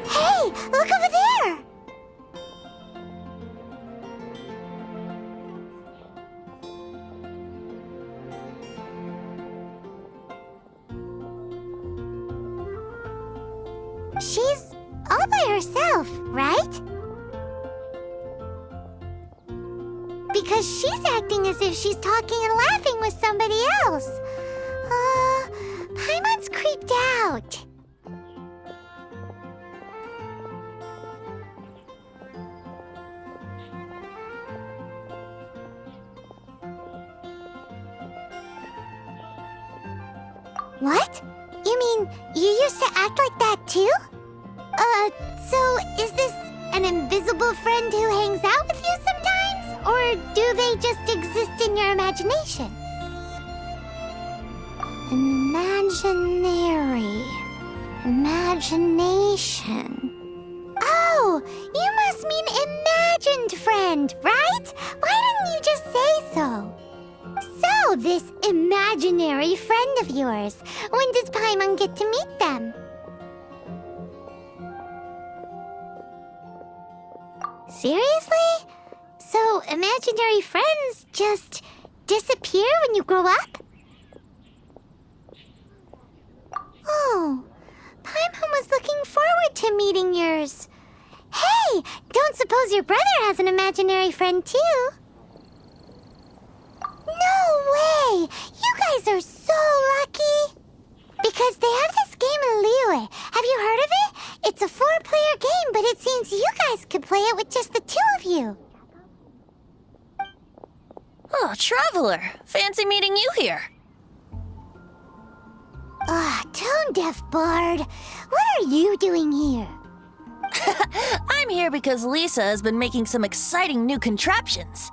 Hey, look over there! She's all by herself, right? Because she's acting as if she's talking and laughing with somebody else. Paimon's creeped out. What? You mean you used to act like that too? So is this an invisible friend who hangs out with you sometimes? Or do they just exist in your imagination? Imagination. Oh, you must mean imagined friend, right? Why didn't you just say so? So, this imaginary friend of yours, when does Paimon get to meet them? Seriously? So, imaginary friends just disappear when you grow up? Oh, Paimon was looking forward to meeting yours. Hey, don't suppose your brother has an imaginary friend too? No way! You guys are so lucky! Because they have this game in Liyue. Have you heard of it? It's a 4-player game, but it seems you guys could play it with just the 2 of you. Oh, Traveler! Fancy meeting you here. Tone-deaf bard. What are you doing here? I'm here because Lisa has been making some exciting new contraptions.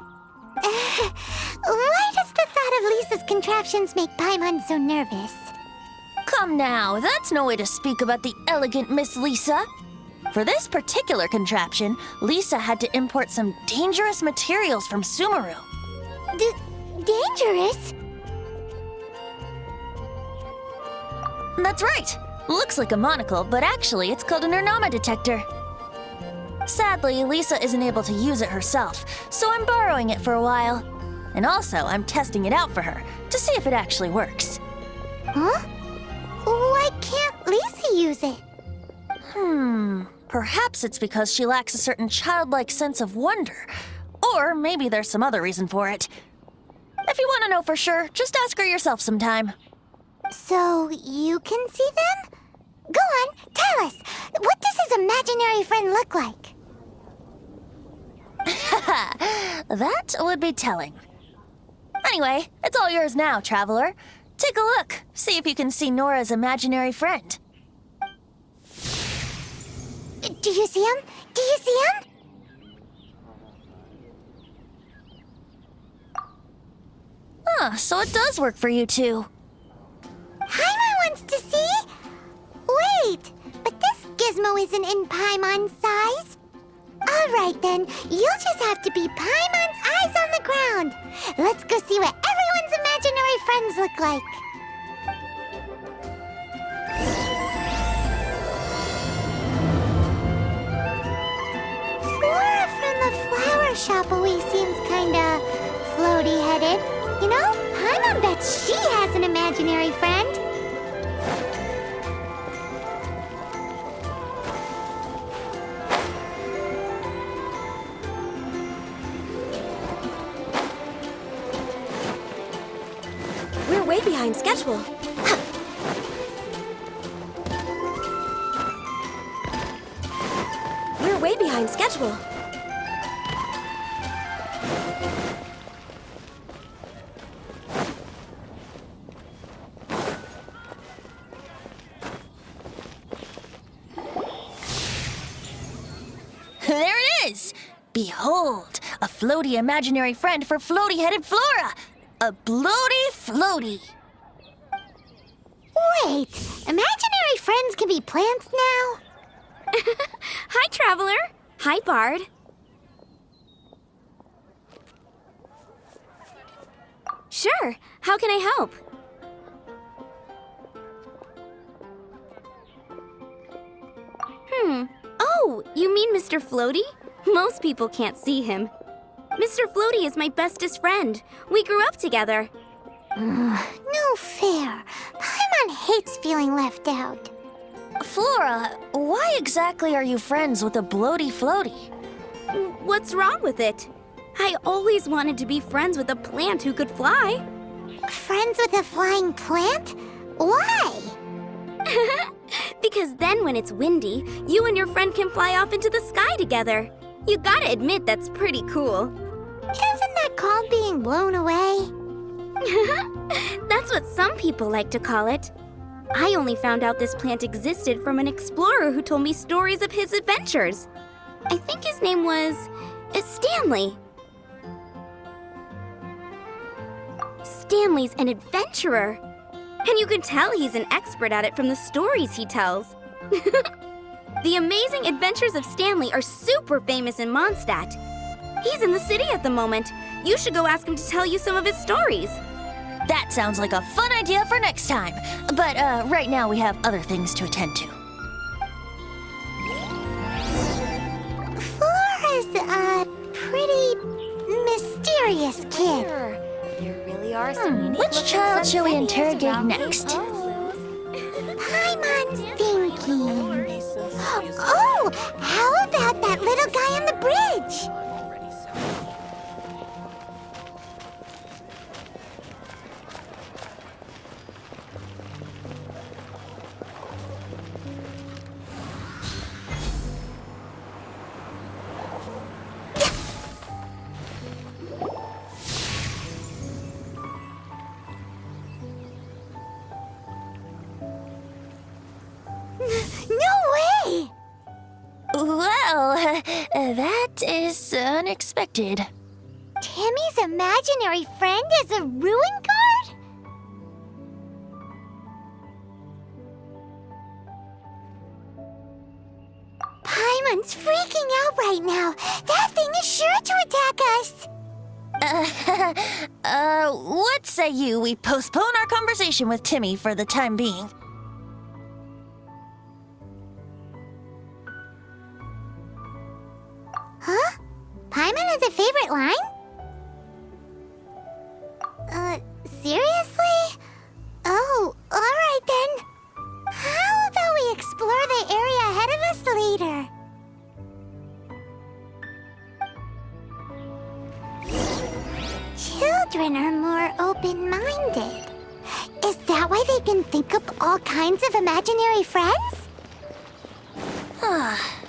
Why does the thought of Lisa's contraptions make Paimon so nervous? Come now, that's no way to speak about the elegant Miss Lisa. For this particular contraption, Lisa had to import some dangerous materials from Sumeru. Dangerous? That's right. Looks like a monocle, but actually it's called an Ernama detector. Sadly, Lisa isn't able to use it herself, so I'm borrowing it for a while. And also, I'm testing it out for her, to see if it actually works. Huh? Why can't Lisa use it? Perhaps it's because she lacks a certain childlike sense of wonder. Or maybe there's some other reason for it. If you want to know for sure, just ask her yourself sometime. So, you can see them? Go on, tell us. What does his imaginary friend look like? That would be telling. Anyway, it's all yours now, Traveler. Take a look. See if you can see Nora's imaginary friend. Do you see him? Do you see him? So it does work for you two. Paimon wants to see? Wait, but this gizmo isn't in Paimon's size. All right then, you'll just have to be Paimon's eyes on the ground. Let's go see what everyone's imaginary friends look like. Flora from the flower shop always seems kinda floaty-headed. You know, Paimon bets she has an imaginary friend. We're way behind schedule. We're way behind schedule. There it is! Behold, a floaty imaginary friend for floaty-headed Flora! A bloaty floaty! Wait, imaginary friends can be plants now? Hi, Traveler. Hi, Bard. Sure. How can I help? Oh, you mean Mr. Floaty? Most people can't see him. Mr. Floaty is my bestest friend. We grew up together. No fair. Paimon hates feeling left out. Flora, why exactly are you friends with a bloaty floaty? What's wrong with it? I always wanted to be friends with a plant who could fly. Friends with a flying plant? Why? Because then when it's windy, you and your friend can fly off into the sky together. You gotta admit that's pretty cool. Isn't that called being blown away? That's what some people like to call it. I only found out this plant existed from an explorer who told me stories of his adventures. I think his name was Stanley. Stanley's an adventurer. And you can tell he's an expert at it from the stories he tells. The amazing adventures of Stanley are super famous in Mondstadt. He's in the city at the moment. You should go ask him to tell you some of his stories. That sounds like a fun idea for next time. But right now we have other things to attend to. Flora's a pretty mysterious kid. You really are so unique. Which child shall we interrogate next? Paimon's thinking. Oh, how about that little guy on the bridge? No way! Well, that is unexpected. Timmy's imaginary friend is a ruin guard? Paimon's freaking out right now. That thing is sure to attack us. What say you we postpone our conversation with Timmy for the time being? Huh? Paimon has a favorite line? Seriously? Oh, alright then. How about we explore the area ahead of us later? Children are more open-minded. Is that why they can think up all kinds of imaginary friends?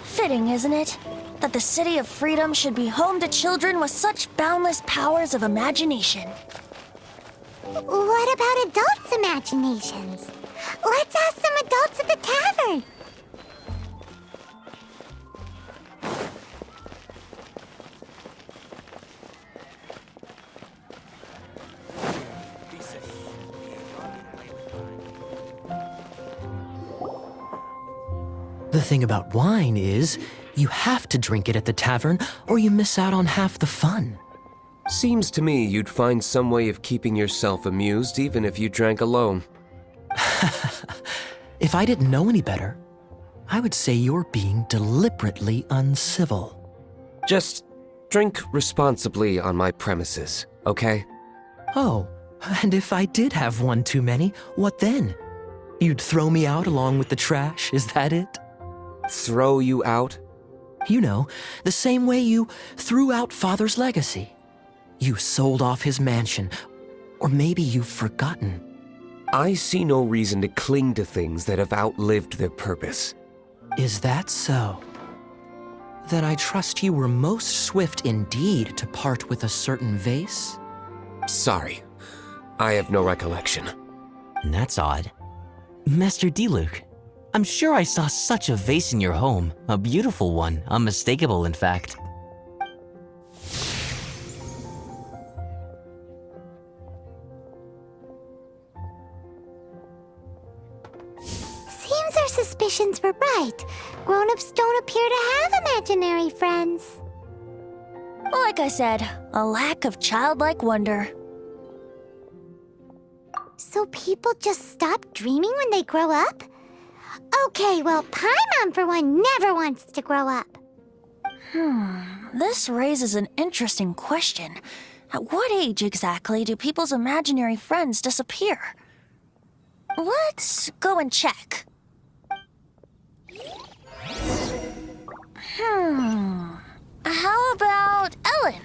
Fitting, isn't it? That the City of Freedom should be home to children with such boundless powers of imagination. What about adults' imaginations? Let's ask some adults at the tavern. The thing about wine is, you have to drink it at the tavern or you miss out on half the fun. Seems to me you'd find some way of keeping yourself amused even if you drank alone. If I didn't know any better, I would say you're being deliberately uncivil. Just drink responsibly on my premises, okay? Oh, and if I did have one too many, what then? You'd throw me out along with the trash, is that it? Throw you out? You know, the same way you threw out Father's legacy. You sold off his mansion, or maybe you've forgotten. I see no reason to cling to things that have outlived their purpose. Is that so? Then I trust you were most swift indeed to part with a certain vase? Sorry, I have no recollection. That's odd. Master Diluc, I'm sure I saw such a vase in your home. A beautiful one, unmistakable in fact. Seems our suspicions were right. Grown-ups don't appear to have imaginary friends. Like I said, a lack of childlike wonder. So people just stop dreaming when they grow up? Okay, well, Paimon for one never wants to grow up. This raises an interesting question. At what age exactly do people's imaginary friends disappear? Let's go and check. How about Ellen?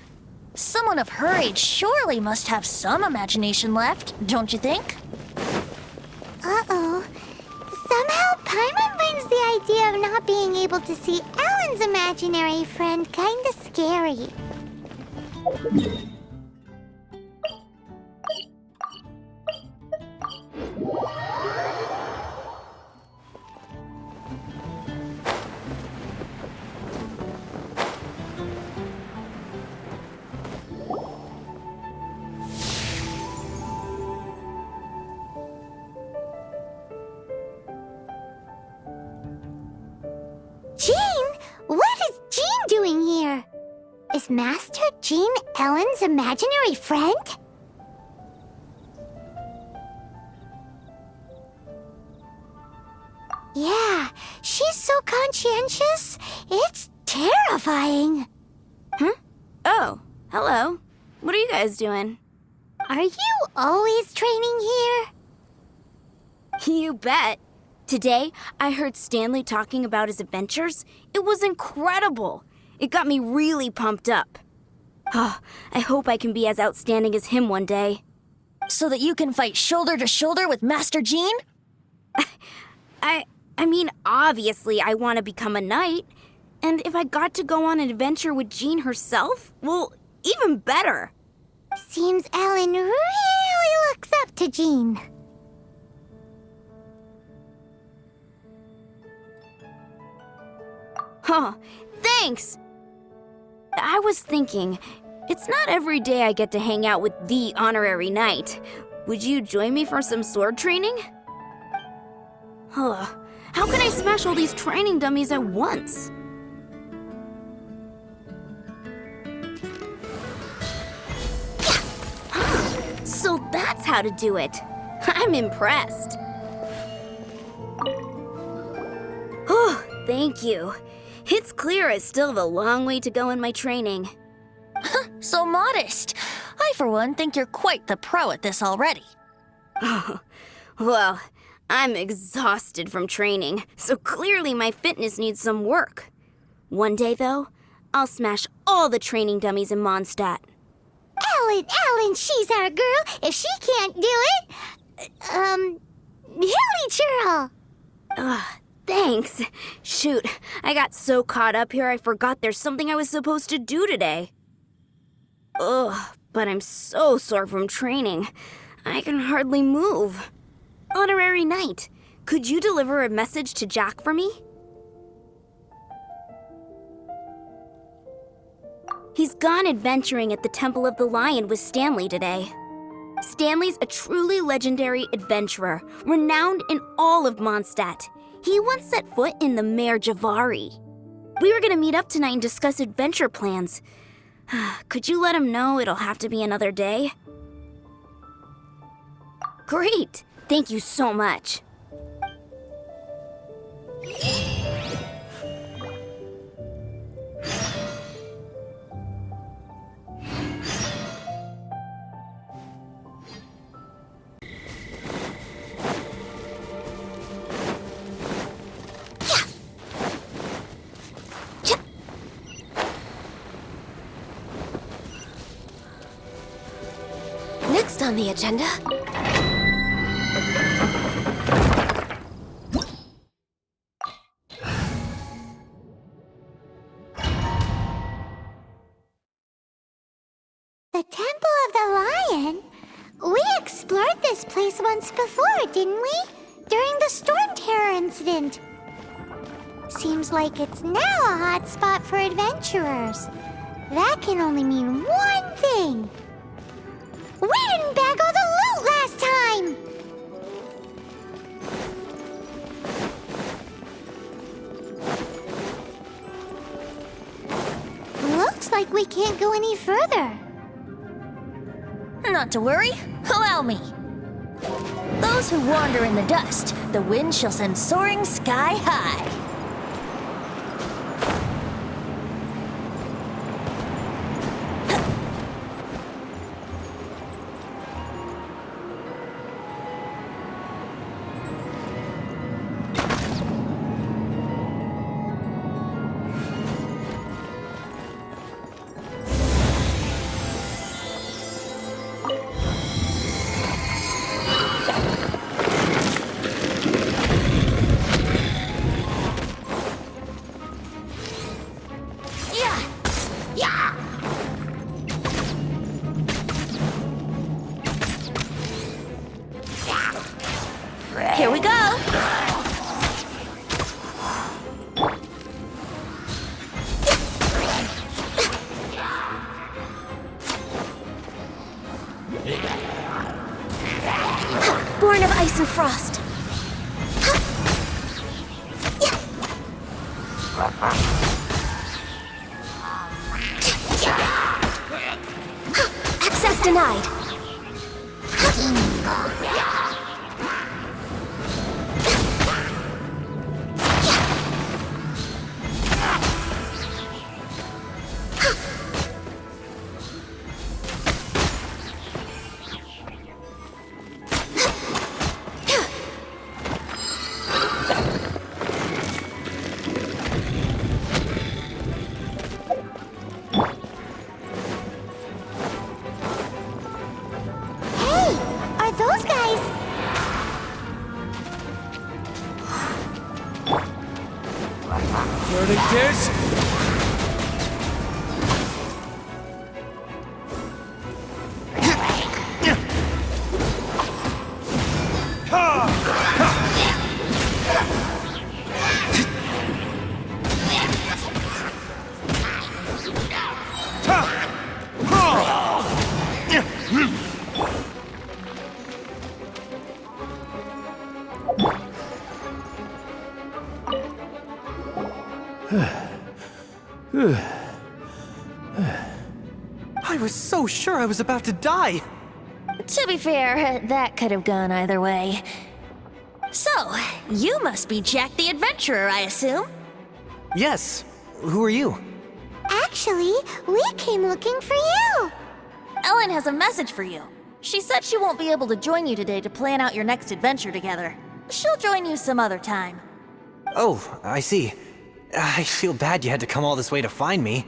Someone of her age surely must have some imagination left, don't you think? Uh-oh. Somehow, Paimon finds the idea of not being able to see Ellen's imaginary friend kinda scary. Jean? What is Jean doing here? Is Master Jean Ellen's imaginary friend? Yeah, she's so conscientious. It's terrifying. Oh, hello. What are you guys doing? Are you always training here? You bet. Today, I heard Stanley talking about his adventures. It was incredible. It got me really pumped up. Oh, I hope I can be as outstanding as him one day. So that you can fight shoulder to shoulder with Master Jean? I mean, obviously I want to become a knight. And if I got to go on an adventure with Jean herself, well, even better. Seems Ellen really looks up to Jean. Huh, thanks! I was thinking, it's not every day I get to hang out with the honorary knight. Would you join me for some sword training? Huh, how can I smash all these training dummies at once? So that's how to do it. I'm impressed. Oh, thank you. It's clear I still have a long way to go in my training. So modest. I, for one, think you're quite the pro at this already. Oh, well, I'm exhausted from training, so clearly my fitness needs some work. One day, though, I'll smash all the training dummies in Mondstadt. Ellen, she's our girl. If she can't do it, Hilly Churl. Thanks. Shoot, I got so caught up here I forgot there's something I was supposed to do today. Ugh, but I'm so sore from training. I can hardly move. Honorary Knight, could you deliver a message to Jack for me? He's gone adventuring at the Temple of the Lion with Stanley today. Stanley's a truly legendary adventurer, renowned in all of Mondstadt. He once set foot in the Mare Javari. We were gonna meet up tonight and discuss adventure plans. Could you let him know it'll have to be another day? Great! Thank you so much. Next on the agenda... The Temple of the Lion? We explored this place once before, didn't we? During the Storm Terror incident. Seems like it's now a hot spot for adventurers. That can only mean one thing. We didn't bag all the loot last time! Looks like we can't go any further. Not to worry, allow me. Those who wander in the dust the wind shall send soaring sky high. Here we go! Born of ice and frost. Access denied. Those guys. Verdictors? I was so sure I was about to die. To be fair, that could have gone either way. So, you must be Jack the Adventurer, I assume? Yes. Who are you? Actually, we came looking for you. Ellen has a message for you. She said she won't be able to join you today to plan out your next adventure together. She'll join you some other time. Oh, I see. I feel bad you had to come all this way to find me,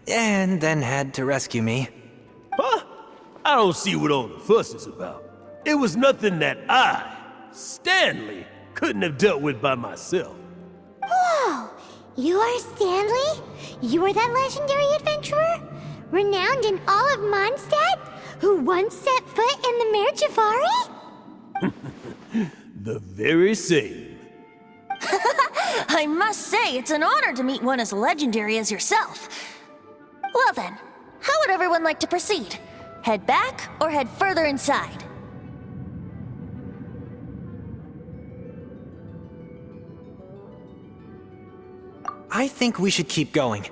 and then had to rescue me. Huh? I don't see what all the fuss is about. It was nothing that I, Stanley, couldn't have dealt with by myself. Whoa! You are Stanley? You are that legendary adventurer? Renowned in all of Mondstadt? Who once set foot in the Mare Javari? The very same. I must say, it's an honor to meet one as legendary as yourself. Well then, how would everyone like to proceed? Head back or head further inside? I think we should keep going.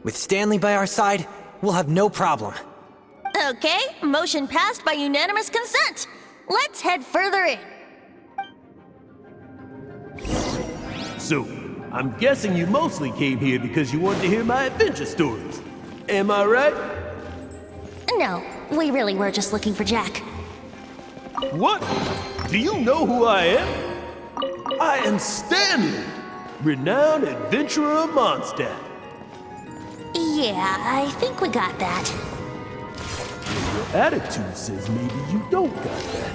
With Stanley by our side, we'll have no problem. Okay, motion passed by unanimous consent. Let's head further in. So, I'm guessing you mostly came here because you wanted to hear my adventure stories. Am I right? No, we really were just looking for Jack. What? Do you know who I am? I am Stanley, renowned adventurer of Mondstadt. Yeah, I think we got that. Your attitude says maybe you don't got that.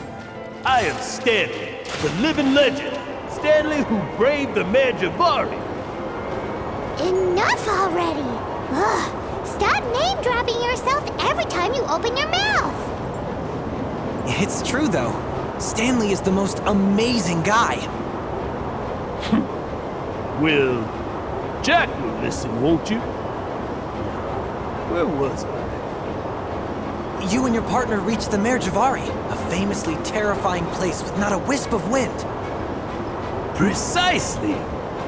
I am Stanley, the living legend. Stanley who braved the Mare Javari. Enough already! Ugh, stop name-dropping yourself every time you open your mouth! It's true, though. Stanley is the most amazing guy. Well, Jack will listen, won't you? Where was I? You and your partner reached the Mare Javari, a famously terrifying place with not a wisp of wind. Precisely!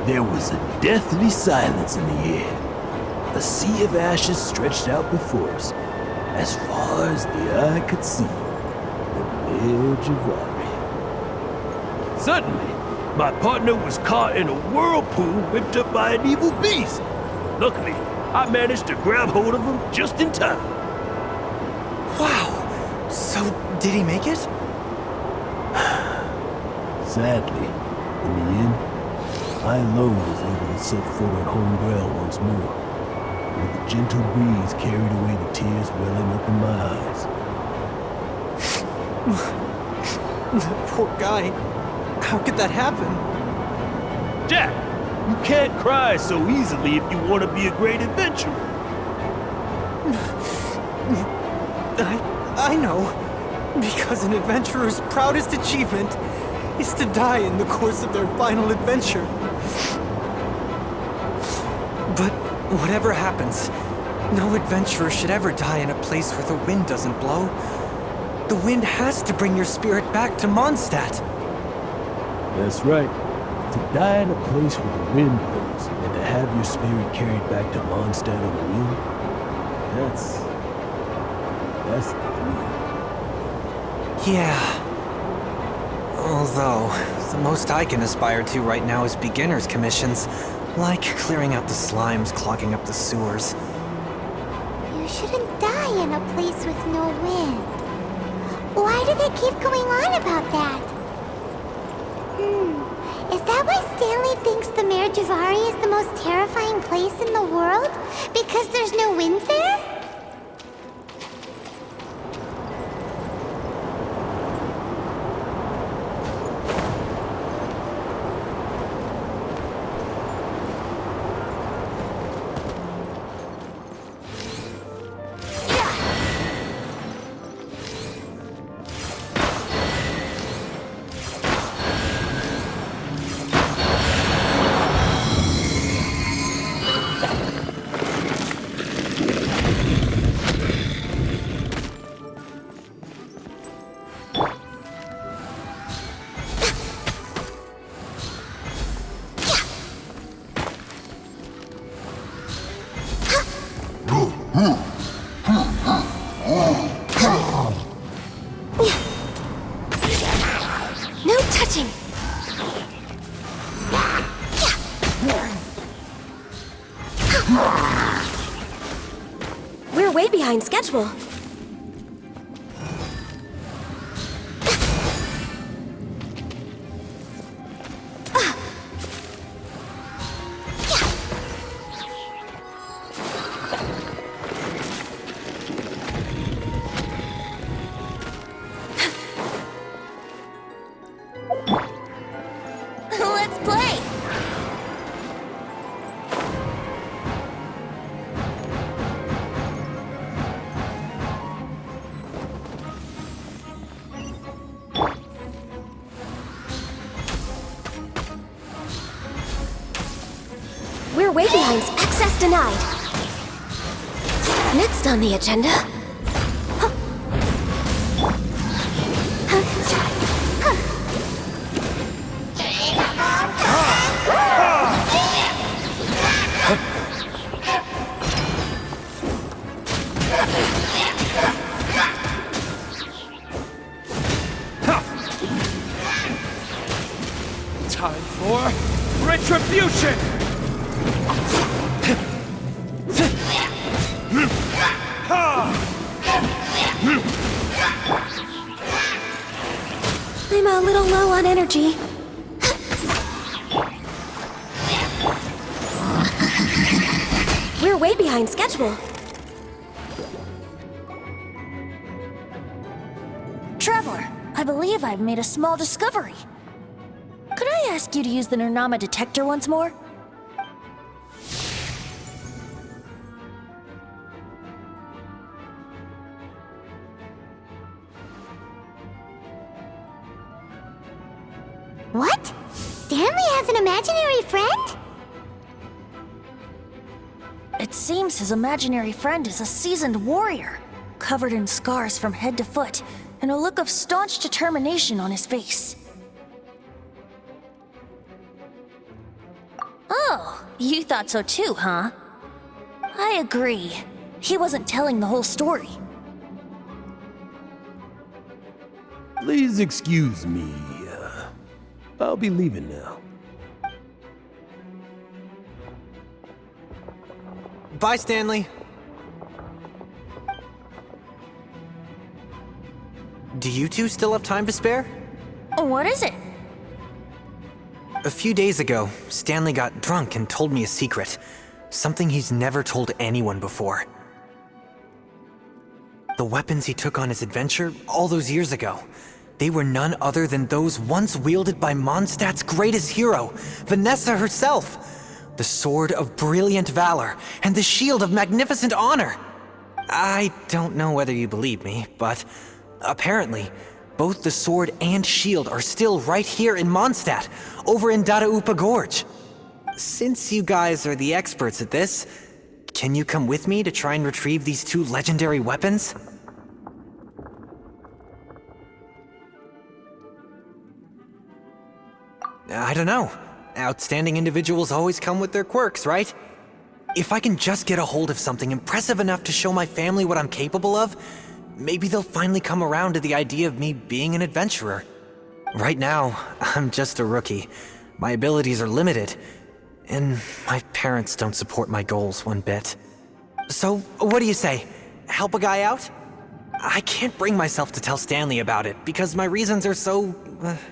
There was a deathly silence in the air. A sea of ashes stretched out before us, as far as the eye could see. The Mare Javari. Suddenly, My partner was caught in a whirlpool whipped up by an evil beast. Luckily, I managed to grab hold of him just in time. Wow! So, did he make it? Sadly, in the end, I alone was able to set foot on home ground once more, with the gentle breeze carried away the tears welling up in my eyes. Poor guy. How could that happen? Jack, you can't cry so easily if you want to be a great adventurer. I know. Because an adventurer's proudest achievement is to die in the course of their final adventure. But whatever happens, no adventurer should ever die in a place where the wind doesn't blow. The wind has to bring your spirit back to Mondstadt. That's right. To die in a place where the wind blows and to have your spirit carried back to Mondstadt on the wind, that's the dream. Yeah. Although, the most I can aspire to right now is beginner's commissions, like clearing out the slimes clogging up the sewers. You shouldn't die in a place with no wind. Why do they keep going on about that? Is that why Stanley thinks the Mare Javari is the most terrifying place in the world? Because there's no wind there? No touching! We're way behind schedule. Let's play! We're way behind. Access denied. Next on the agenda. Time for retribution! I'm a little low on energy. We're way behind schedule. Traveler, I believe I've made a small discovery. Could I ask you to use the Nernama detector once more? What? Stanley has an imaginary friend? It seems his imaginary friend is a seasoned warrior, covered in scars from head to foot, and a look of staunch determination on his face. Oh, you thought so too, huh? I agree. He wasn't telling the whole story. Please excuse me. I'll be leaving now. Bye, Stanley. Do you two still have time to spare? What is it? A few days ago, Stanley got drunk and told me a secret. Something he's never told anyone before. The weapons he took on his adventure all those years ago, they were none other than those once wielded by Mondstadt's greatest hero, Vanessa herself. The sword of brilliant valor and the shield of magnificent honor. I don't know whether you believe me, but apparently, both the sword and shield are still right here in Mondstadt, over in Dadaupa Gorge. Since you guys are the experts at this, can you come with me to try and retrieve these two legendary weapons? I don't know. Outstanding individuals always come with their quirks, right? If I can just get a hold of something impressive enough to show my family what I'm capable of, maybe they'll finally come around to the idea of me being an adventurer. Right now, I'm just a rookie. My abilities are limited, and my parents don't support my goals one bit. So, what do you say? Help a guy out? I can't bring myself to tell Stanley about it because my reasons are so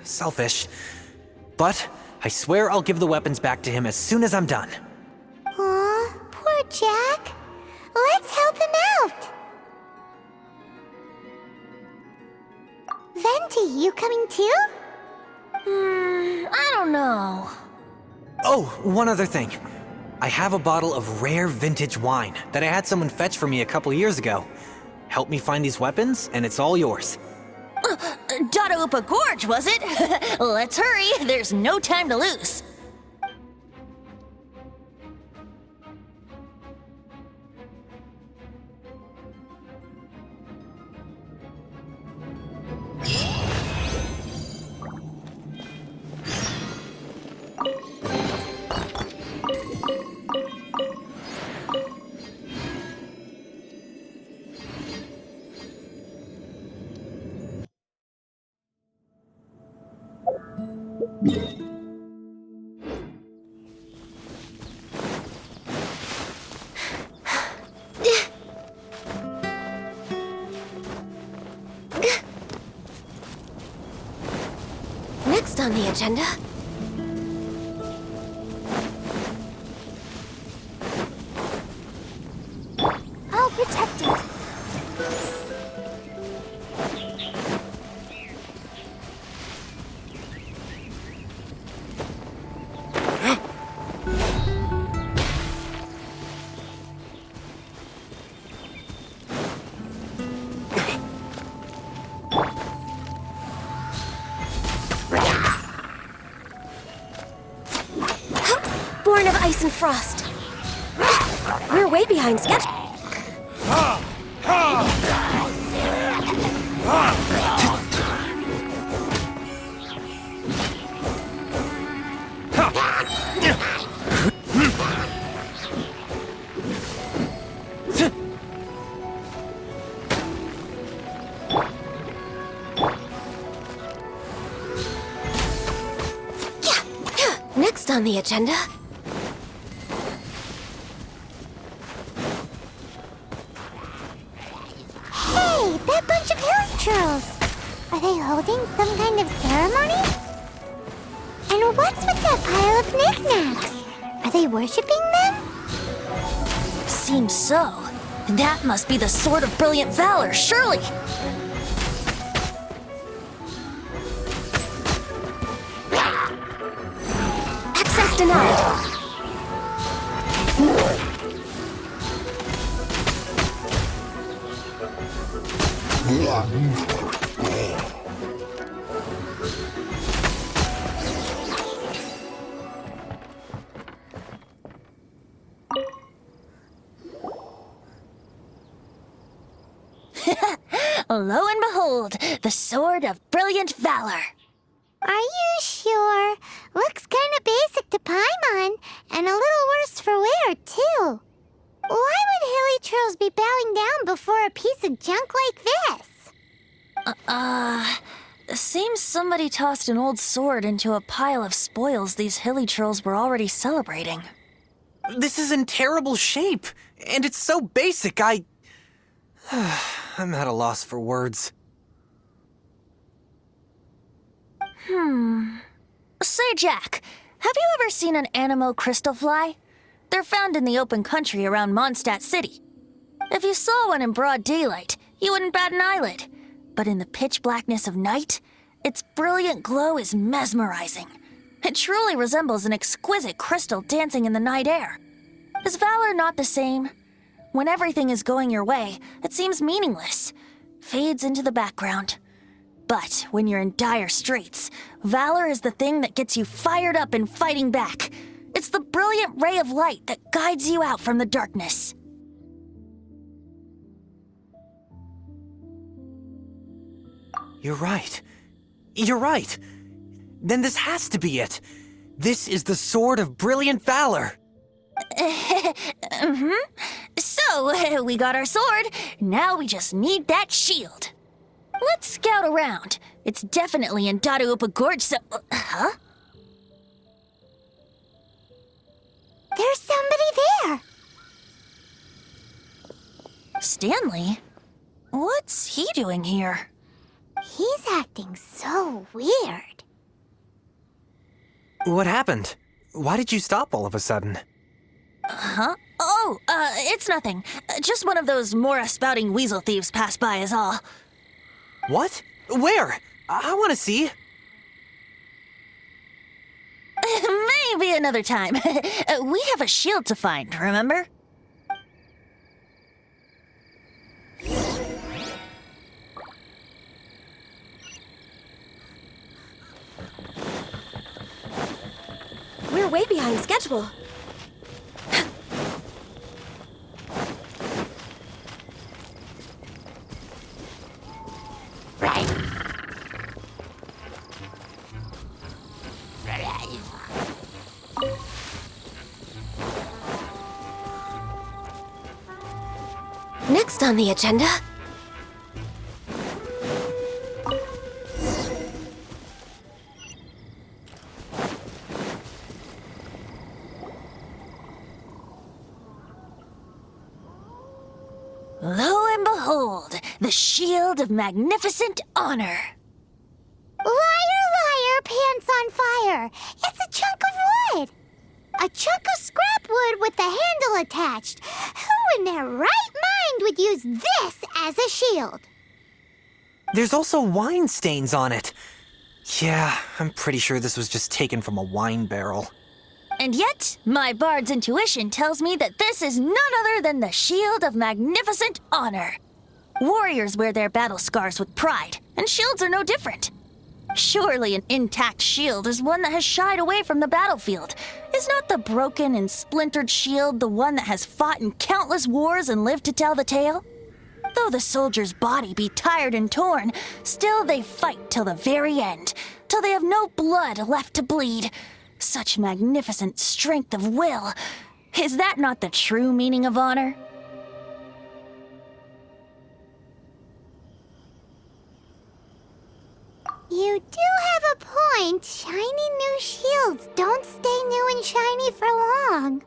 selfish. But I swear I'll give the weapons back to him as soon as I'm done. Aw, poor Jack. Let's help him out. Venti, you coming too? I don't know. Oh, one other thing. I have a bottle of rare vintage wine that I had someone fetch for me a couple years ago. Help me find these weapons, and it's all yours. Dadaupa Gorge, was it? Let's hurry, there's no time to lose. Next on the agenda. I'll protect us. Born of ice and frost. We're way behind schedule. Next on the agenda. Hey, that bunch of hilltrolls! Are they holding some kind of ceremony? And what's with that pile of knickknacks? Are they worshipping them? Seems so. That must be the Sword of Brilliant Valor, surely! Access denied. Lo and behold, the Sword of Brilliant Valor. Are you sure? Looks kinda basic to Paimon, and a little worse for wear, too. Why would hilltrolls be bowing down before a piece of junk like this? Seems Somebody tossed an old sword into a pile of spoils these hilly churls were already celebrating. This is in terrible shape, and it's so basic, I'm at a loss for words. Say, Jack, have you ever seen an anemo crystal fly? They're found in the open country around Mondstadt City. If you saw one in broad daylight, you wouldn't bat an eyelid. But in the pitch blackness of night, its brilliant glow is mesmerizing. It truly resembles an exquisite crystal dancing in the night air. Is valor not the same? When everything is going your way, it seems meaningless, fades into the background. But when you're in dire straits, valor is the thing that gets you fired up and fighting back. It's the brilliant ray of light that guides you out from the darkness. You're right. You're right. Then this has to be it. This is the Sword of Brilliant Valor. So, we got our sword. Now we just need that shield. Let's scout around. It's definitely in Dadaupa Gorge, so... Huh? There's somebody there. Stanley? What's he doing here? He's acting so weird. What happened? Why did you stop all of a sudden? Huh? Oh, it's nothing. Just one of those Mora-spouting weasel thieves passed by is all. What? Where? I want to see. Maybe another time. We have a shield to find, remember? We're way behind schedule. Next on the agenda. Lo and behold, the shield of magnificent honor. Liar, liar, pants on fire. It's a chunk of wood. A chunk of scrap wood with the handle attached. Who in their right mind would use this as a shield? There's also wine stains on it. Yeah, I'm pretty sure this was just taken from a wine barrel. And yet, my bard's intuition tells me that this is none other than the shield of magnificent honor. Warriors wear their battle scars with pride, and shields are no different. Surely an intact shield is one that has shied away from the battlefield. Is not the broken and splintered shield the one that has fought in countless wars and lived to tell the tale? Though the soldier's body be tired and torn, still they fight till the very end, till they have no blood left to bleed. Such magnificent strength of will. Is that not the true meaning of honor? You do have a point. Shiny new shields don't stay new and shiny for long.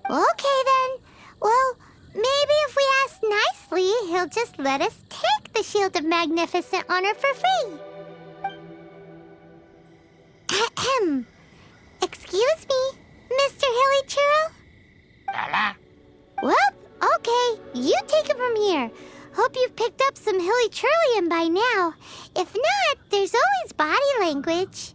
Okay then. Well, maybe if we ask nicely, he'll just let us take the Shield of Magnificent Honor for free. Ahem. Excuse me, Mr. Hilly Churro? Well, okay. You take it from here. Hope you've picked up some Hilly Churlian by now. If not, there's always body language.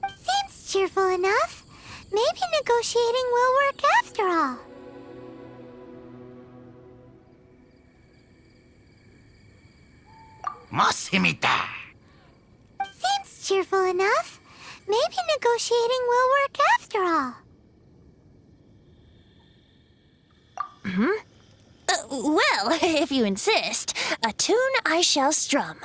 Seems cheerful enough. Maybe negotiating will work after all. Seems cheerful enough. Maybe negotiating will work after all. Well, if you insist, a tune I shall strum.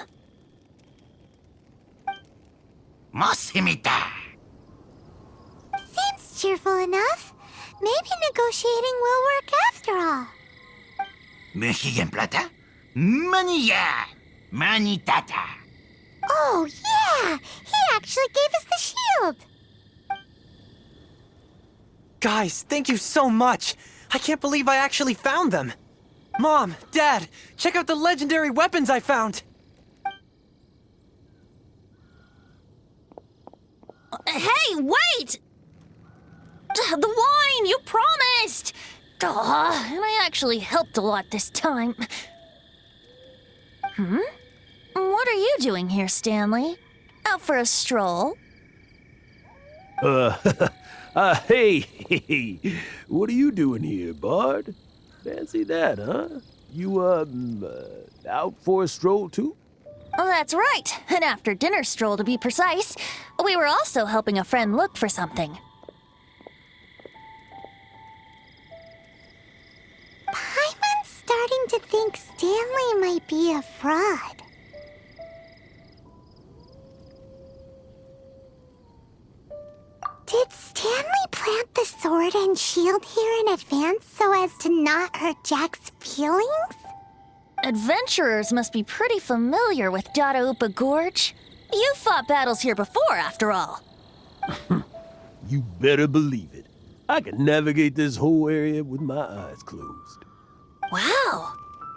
Seems cheerful enough. Maybe negotiating will work after all. ¿Mejilla en plata? Manilla. Manitata. Oh, yeah! He actually gave us the shield! Guys, thank you so much! I can't believe I actually found them! Mom, Dad, check out the legendary weapons I found! Hey, wait! The wine, you promised! And I actually helped a lot this time. What are you doing here, Stanley? Out for a stroll? Hey, what are you doing here, Bard? Fancy that, huh? You, out for a stroll too? Oh, that's right. An after-dinner stroll, to be precise. We were also helping a friend look for something. Paimon's starting to think Stanley might be a fraud. Did Stanley plant the sword and shield here in advance so as to not hurt Jack's feelings? Adventurers must be pretty familiar with Dadaupa Gorge. You fought battles here before, after all. You better believe it. I can navigate this whole area with my eyes closed. Wow.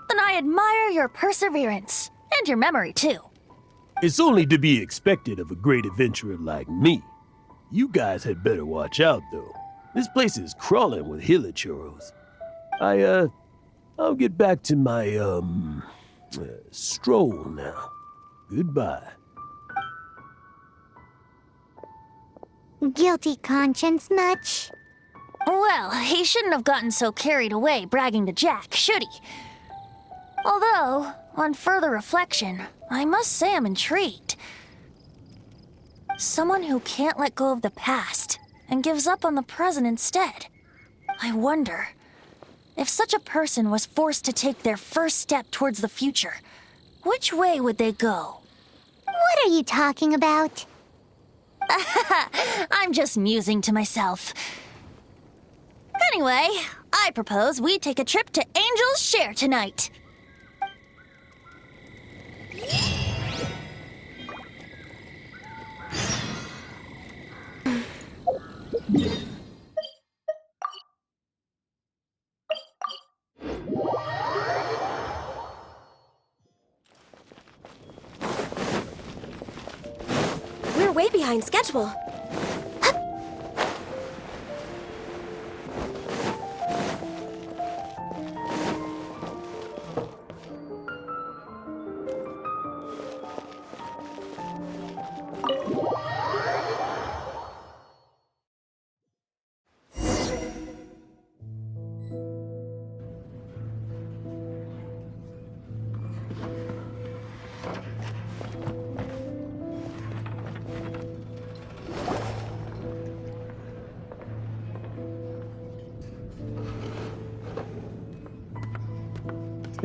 Then I admire your perseverance. And your memory, too. It's only to be expected of a great adventurer like me. You guys had better watch out, though. This place is crawling with hilichurros. I'll get back to my, stroll now. Goodbye. Guilty conscience much? Well, he shouldn't have gotten so carried away bragging to Jack, should he? Although, on further reflection, I must say I'm intrigued. Someone who can't let go of the past and gives up on the present instead. I wonder, if such a person was forced to take their first step towards the future, which way would they go? What are you talking about? I'm just musing to myself. Anyway, I propose we take a trip to Angel's Share tonight. We're way behind schedule.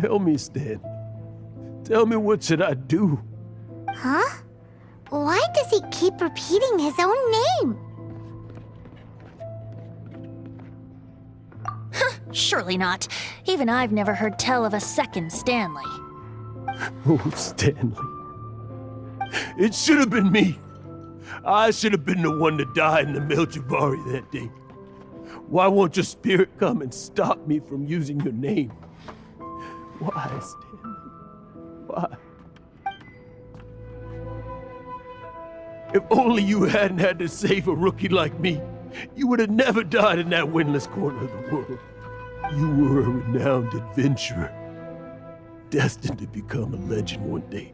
Tell me, Stan. Tell me, what should I do? Huh? Why does he keep repeating his own name? Surely not. Even I've never heard tell of a second Stanley. Oh, Stanley. It should have been me. I should have been the one to die in the Melchivari that day. Why won't your spirit come and stop me from using your name? Why, Stanley? Why? If only you hadn't had to save a rookie like me, you would have never died in that windless corner of the world. You were a renowned adventurer, destined to become a legend one day.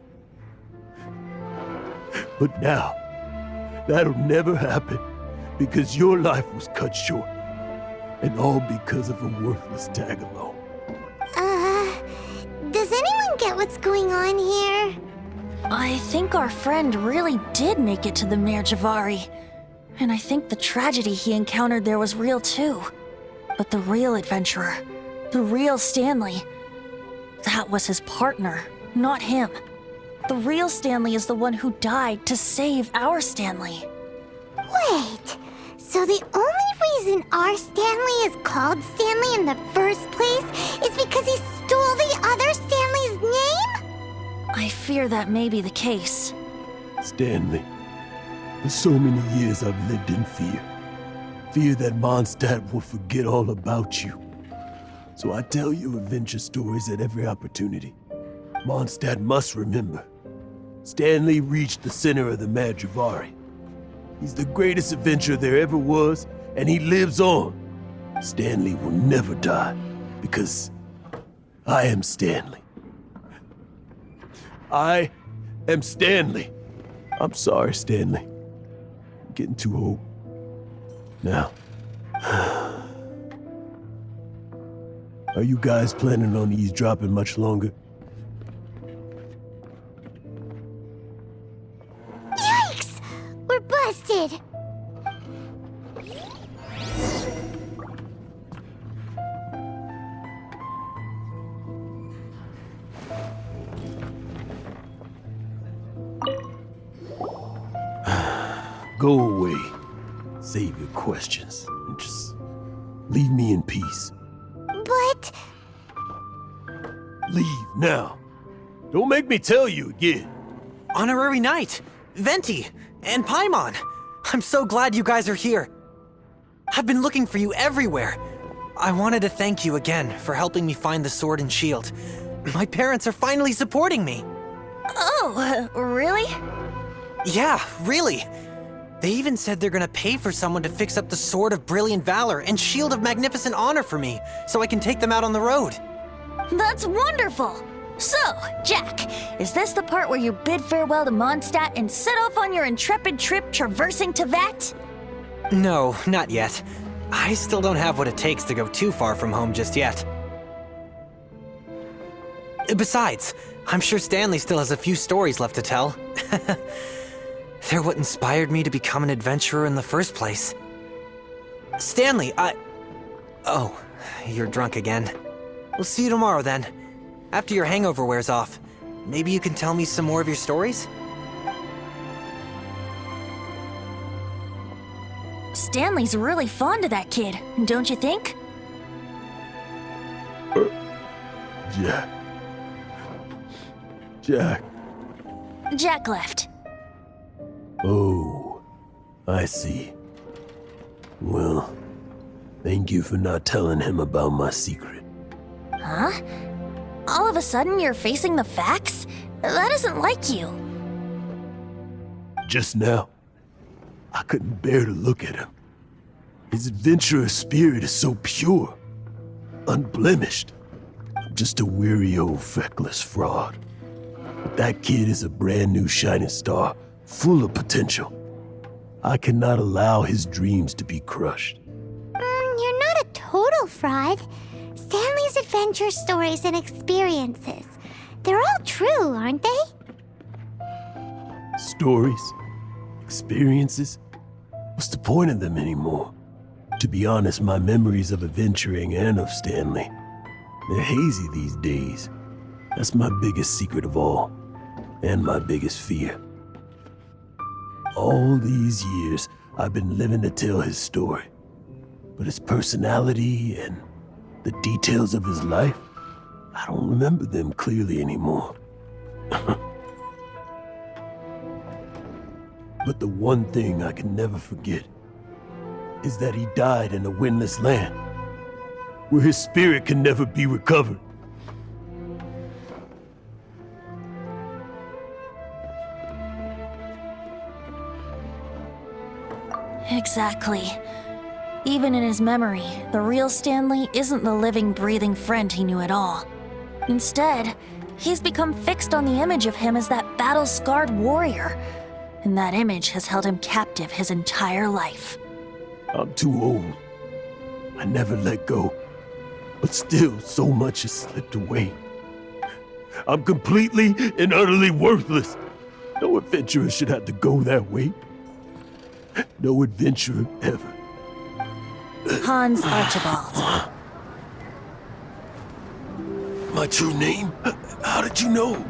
But now, that'll never happen, because your life was cut short, and all because of a worthless tag-along. Does anyone get what's going on here? I think our friend really did make it to the Merjavari. And I think the tragedy he encountered there was real too. But the real adventurer, the real Stanley, that was his partner, not him. The real Stanley is the one who died to save our Stanley. Wait, so the only reason our Stanley is called Stanley in the first place is because he stole fear that may be the case. Stanley, for so many years I've lived in fear. Fear that Mondstadt will forget all about you. So I tell you adventure stories at every opportunity. Mondstadt must remember. Stanley reached the center of the Madrivari. He's the greatest adventurer there ever was, and he lives on. Stanley will never die, because I am Stanley. I am Stanley. I'm sorry, Stanley. I'm getting too old. Now, are you guys planning on eavesdropping much longer? Yikes! We're busted! Go away. Save your questions and just leave me in peace. But... Leave now. Don't make me tell you again. Honorary Knight, Venti, and Paimon. I'm so glad you guys are here. I've been looking for you everywhere. I wanted to thank you again for helping me find the sword and shield. My parents are finally supporting me. Oh, really? Yeah, really. They even said they're gonna pay for someone to fix up the Sword of Brilliant Valor and Shield of Magnificent Honor for me, so I can take them out on the road. That's wonderful! So, Jack, is this the part where you bid farewell to Mondstadt and set off on your intrepid trip traversing Tevat? No, not yet. I still don't have what it takes to go too far from home just yet. Besides, I'm sure Stanley still has a few stories left to tell. They're what inspired me to become an adventurer in the first place. Stanley, Oh, you're drunk again. We'll see you tomorrow then. After your hangover wears off. Maybe you can tell me some more of your stories? Stanley's really fond of that kid, don't you think? Jack. Jack. Jack left. Oh, I see. Well, thank you for not telling him about my secret. Huh? All of a sudden you're facing the facts? That isn't like you. Just now, I couldn't bear to look at him. His adventurous spirit is so pure, unblemished. I'm just a weary old feckless fraud. But that kid is a brand new shining star, full of potential. I cannot allow his dreams to be crushed. You're not a total fraud. Stanley's adventure stories and experiences. They're all true, aren't they? Stories? Experiences? What's the point of them anymore? To be honest, my memories of adventuring and of Stanley, they're hazy these days. That's my biggest secret of all, and my biggest fear. All these years, I've been living to tell his story. But his personality and the details of his life, I don't remember them clearly anymore. But the one thing I can never forget is that he died in a windless land, where his spirit can never be recovered. Exactly. Even in his memory, the real Stanley isn't the living, breathing friend he knew at all. Instead, he's become fixed on the image of him as that battle-scarred warrior, and that image has held him captive his entire life. I'm too old. I never let go. But still, so much has slipped away. I'm completely and utterly worthless. No adventurer should have to go that way. No adventurer ever. Hans Archibald. My true name? How did you know?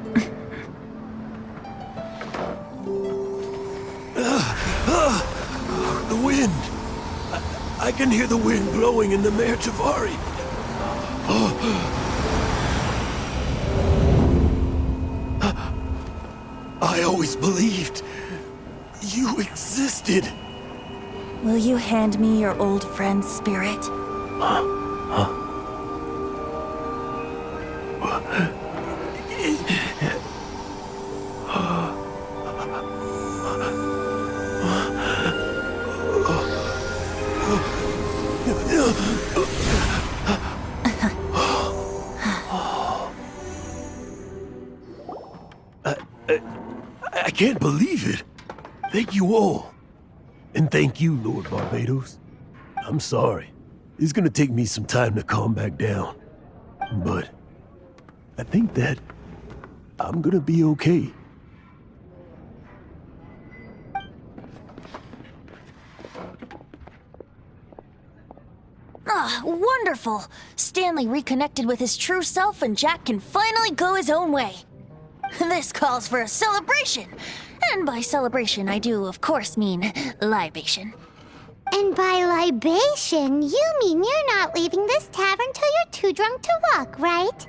The wind. I can hear the wind blowing in the Madrivari. I always believed you existed. Will you hand me your old friend's spirit? I can't believe it. Thank you all. And thank you, Lord Barbados. I'm sorry. It's gonna take me some time to calm back down. But I think that I'm gonna be okay. Ah, wonderful! Stanley reconnected with his true self and Jack can finally go his own way. This calls for a celebration. And by celebration, I do, of course, mean libation. And by libation, you mean you're not leaving this tavern till you're too drunk to walk, right?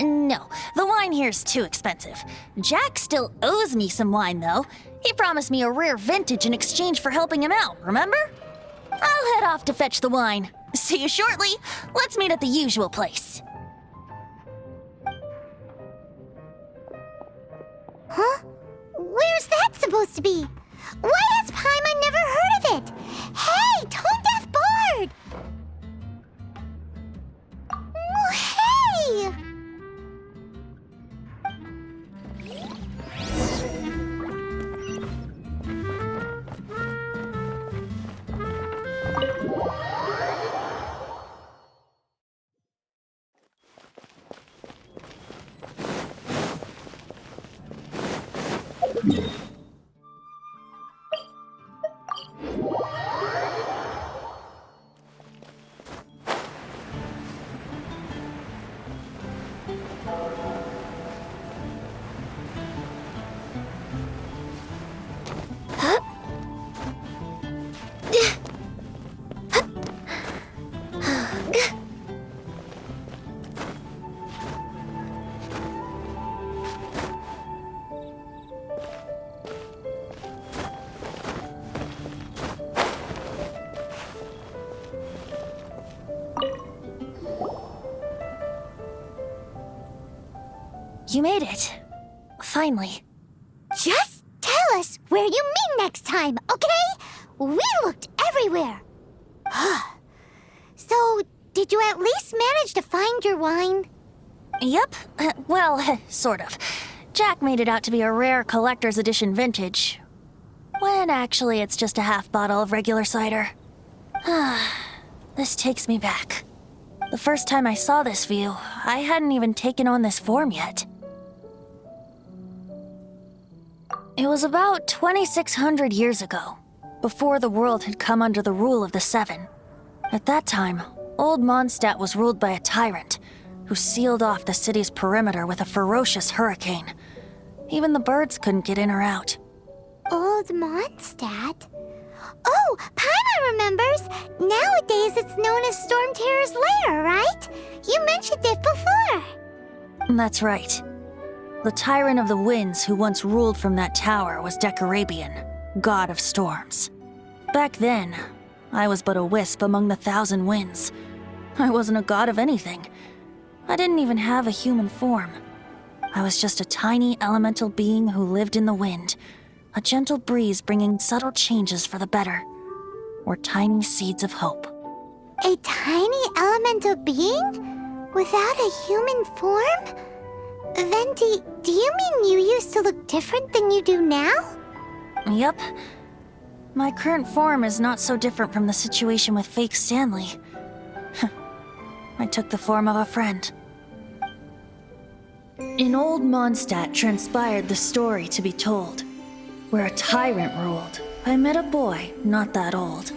No, the wine here's too expensive. Jack still owes me some wine, though. He promised me a rare vintage in exchange for helping him out, remember? I'll head off to fetch the wine. See you shortly. Let's meet at the usual place. Huh? Where's that supposed to be? Why has Paimon never heard of it? Hey, Tone Deaf Bard! Oh, hey! You made it. Finally. Just tell us where you meet next time, okay? We looked everywhere. So, did you at least manage to find your wine? Yep. Well, sort of. Jack made it out to be a rare collector's edition vintage. When actually it's just a half bottle of regular cider. This takes me back. The first time I saw this view, I hadn't even taken on this form yet. It was about 2,600 years ago, before the world had come under the rule of the Seven. At that time, Old Mondstadt was ruled by a tyrant who sealed off the city's perimeter with a ferocious hurricane. Even the birds couldn't get in or out. Old Mondstadt? Oh, Paimon remembers! Nowadays it's known as Storm Terror's lair, right? You mentioned it before. That's right. The tyrant of the winds who once ruled from that tower was Decarabian, god of storms. Back then, I was but a wisp among the thousand winds. I wasn't a god of anything. I didn't even have a human form. I was just a tiny elemental being who lived in the wind, a gentle breeze bringing subtle changes for the better, or tiny seeds of hope. A tiny elemental being? Without a human form? Venti, do you mean you used to look different than you do now? Yup. My current form is not so different from the situation with fake Stanley. I took the form of a friend. In Old Mondstadt transpired the story to be told. Where a tyrant ruled, I met a boy not that old.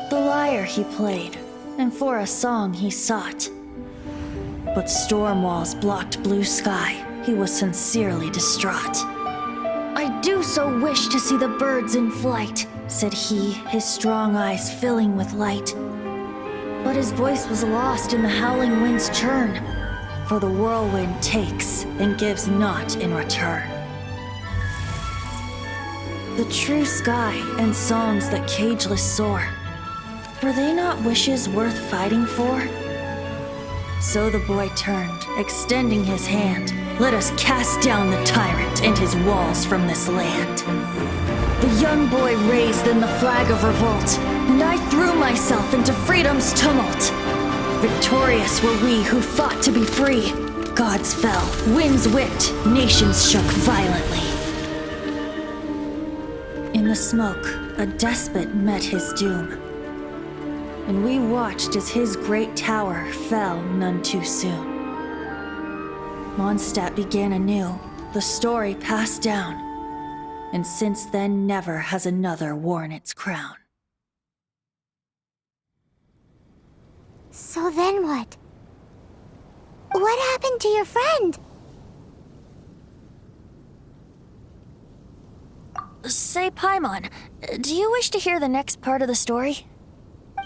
The lyre he played, and for a song he sought. But storm walls blocked blue sky, he was sincerely distraught. I do so wish to see the birds in flight, said he, his strong eyes filling with light. But his voice was lost in the howling wind's churn. for the whirlwind takes and gives not in return. The true sky and songs that cageless soar, were they not wishes worth fighting for? So the boy turned, extending his hand. Let us cast down the tyrant and his walls from this land. The young boy raised then the flag of revolt, and I threw myself into freedom's tumult. Victorious were we who fought to be free. Gods fell, winds whipped, nations shook violently. In the smoke, a despot met his doom, and we watched as his great tower fell none too soon. Mondstadt began anew, the story passed down, and since then never has another worn its crown. So then what? What happened to your friend? Say, Paimon, do you wish to hear the next part of the story?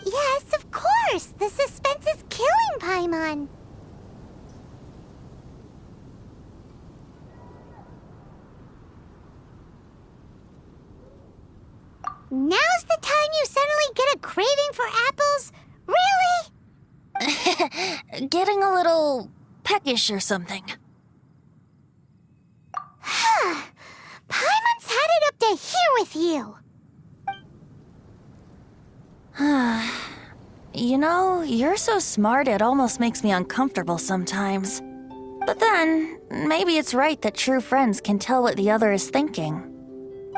Yes, of course! The suspense is killing Paimon! Now's the time you suddenly get a craving for apples? Really? Getting a little peckish or something. Paimon's had it up to here with you! You know, you're so smart it almost makes me uncomfortable sometimes. But then, maybe it's right that true friends can tell what the other is thinking.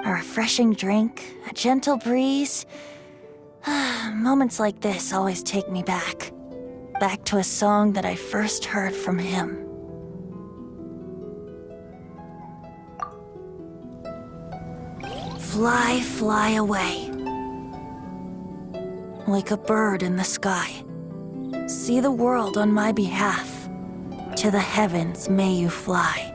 A refreshing drink, a gentle breeze. Moments like this always take me back. Back to a song that I first heard from him. Fly, fly away. Like a bird in the sky. See the world on my behalf. To the heavens may you fly.